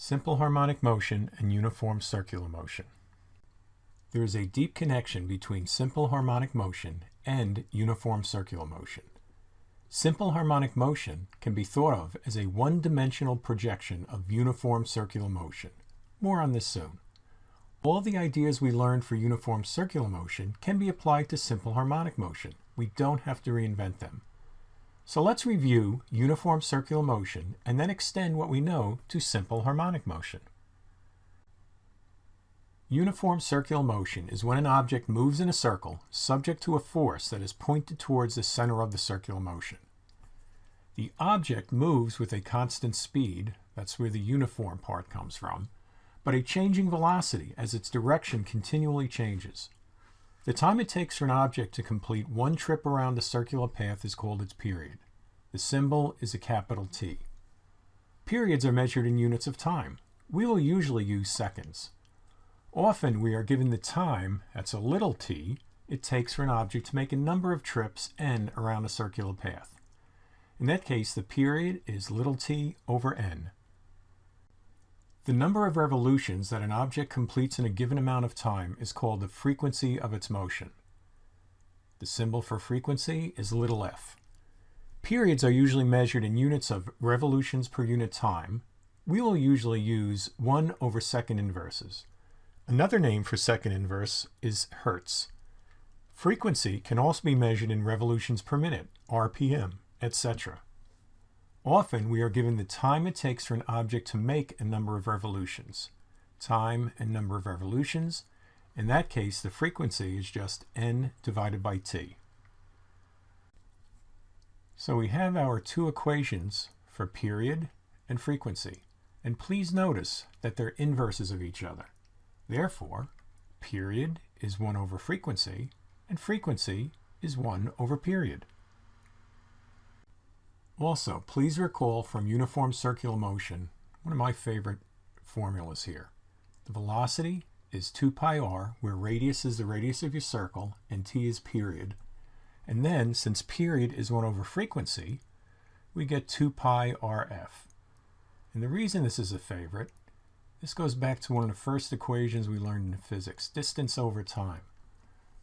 Simple harmonic motion and uniform circular motion. There is a deep connection between simple harmonic motion and uniform circular motion. Simple harmonic motion can be thought of as a one-dimensional projection of uniform circular motion. More on this soon. All the ideas we learned for uniform circular motion can be applied to simple harmonic motion. We don't have to reinvent them. So let's review uniform circular motion and then extend what we know to simple harmonic motion. Uniform circular motion is when an object moves in a circle subject to a force that is pointed towards the center of the circular motion. The object moves with a constant speed, that's where the uniform part comes from, but a changing velocity as its direction continually changes. The time it takes for an object to complete one trip around a circular path is called its period. The symbol is a capital T. Periods are measured in units of time. We will usually use seconds. Often we are given the time, that's a little t, it takes for an object to make a number of trips n around a circular path. In that case, the period is little t over n. The number of revolutions that an object completes in a given amount of time is called the frequency of its motion. The symbol for frequency is little f. Periods are usually measured in units of revolutions per unit time. We will usually use 1 over second inverses. Another name for second inverse is hertz. Frequency can also be measured in revolutions per minute, RPM, etc. Often we are given the time it takes for an object to make a number of revolutions. Time and number of revolutions. In that case, the frequency is just n divided by t. So we have our two equations for period and frequency. And please notice that they're inverses of each other. Therefore, period is 1 over frequency, and frequency is 1 over period. Also, please recall from uniform circular motion, one of my favorite formulas here. The velocity is 2 pi r, where radius is the radius of your circle, and t is period. And then, since period is 1 over frequency, we get 2 pi rf. And the reason this is a favorite, this goes back to one of the first equations we learned in physics, distance over time.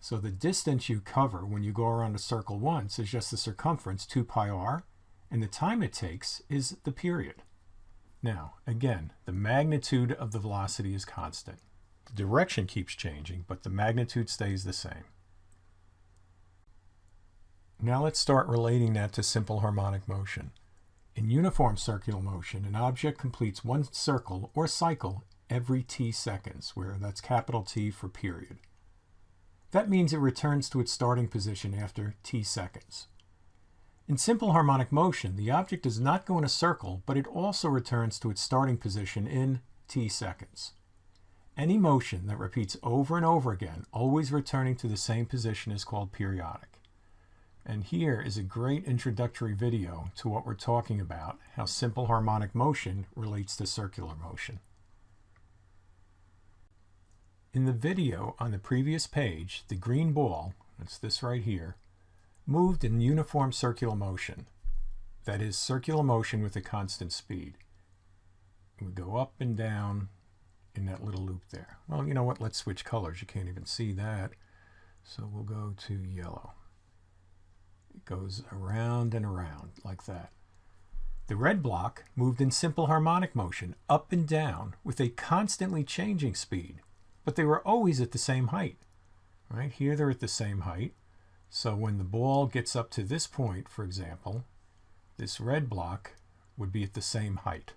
So the distance you cover when you go around a circle once is just the circumference, 2 pi r, and the time it takes is the period. Now, again, the magnitude of the velocity is constant. The direction keeps changing, but the magnitude stays the same. Now let's start relating that to simple harmonic motion. In uniform circular motion, an object completes one circle or cycle every t seconds, where that's capital T for period. That means it returns to its starting position after t seconds. In simple harmonic motion, the object does not go in a circle, but it also returns to its starting position in t seconds. Any motion that repeats over and over again, always returning to the same position, is called periodic. And here is a great introductory video to what we're talking about, how simple harmonic motion relates to circular motion. In the video on the previous page, the green ball, that's this right here, moved in uniform circular motion. That is, circular motion with a constant speed. It would go up and down in that little loop there. Well, you know what? Let's switch colors. You can't even see that. So we'll go to yellow. It goes around and around like that. The red block moved in simple harmonic motion up and down with a constantly changing speed, but they were always at the same height. Right here they're at the same height. So when the ball gets up to this point, for example, this red block would be at the same height.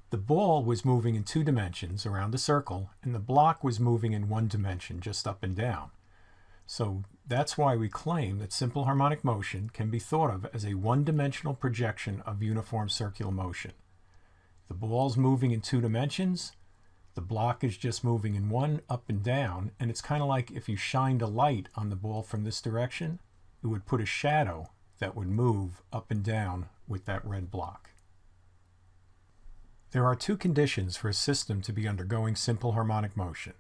The ball was moving in 2 dimensions around a circle, and the block was moving in 1 dimension, just up and down. So that's why we claim that simple harmonic motion can be thought of as a one-dimensional projection of uniform circular motion. The ball's moving in 2 dimensions, the block is just moving in 1 up and down, and it's kind of like if you shined a light on the ball from this direction, it would put a shadow that would move up and down with that red block. There are 2 conditions for a system to be undergoing simple harmonic motion.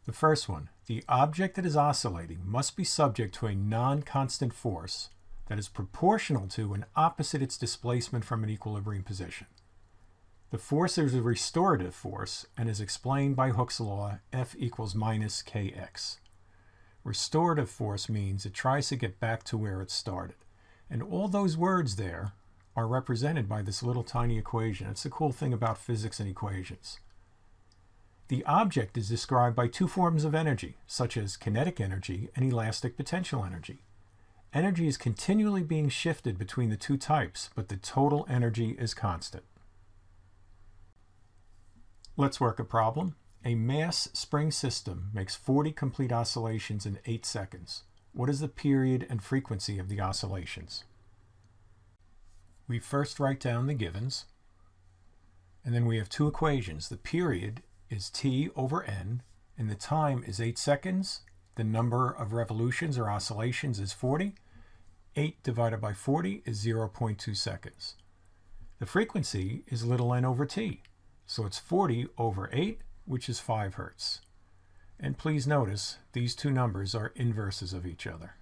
The first one, the object that is oscillating must be subject to a non-constant force that is proportional to and opposite its displacement from an equilibrium position. The force is a restorative force and is explained by Hooke's law, F equals minus kx. Restorative force means it tries to get back to where it started. And all those words there are represented by this little tiny equation. It's the cool thing about physics and equations. The object is described by two forms of energy, such as kinetic energy and elastic potential energy. Energy is continually being shifted between the two types, but the total energy is constant. Let's work a problem. A mass spring system makes 40 complete oscillations in 8 seconds. What is the period and frequency of the oscillations? We first write down the givens, and then we have two equations. The period is t over n, and the time is 8 seconds. The number of revolutions or oscillations is 40. 8 divided by 40 is 0.2 seconds. The frequency is little n over t, so it's 40 over 8, which is 5 hertz. And please notice, these two numbers are inverses of each other.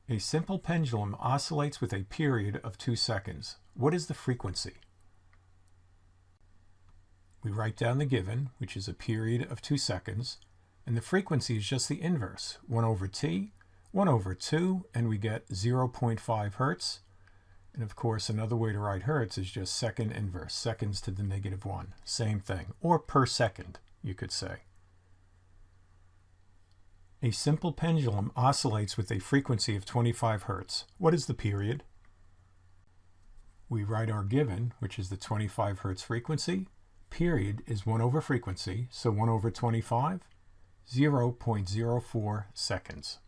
A simple pendulum oscillates with a period of 2 seconds. What is the frequency? We write down the given, which is a period of 2 seconds, and the frequency is just the inverse, 1 over t, 1 over 2, and we get 0.5 hertz. And of course, another way to write hertz is just second inverse, seconds to the -1. Same thing, or per second, you could say. A simple pendulum oscillates with a frequency of 25 hertz. What is the period? We write our given, which is the 25 hertz frequency. Period is 1 over frequency, so 1 over 25, 0.04 seconds.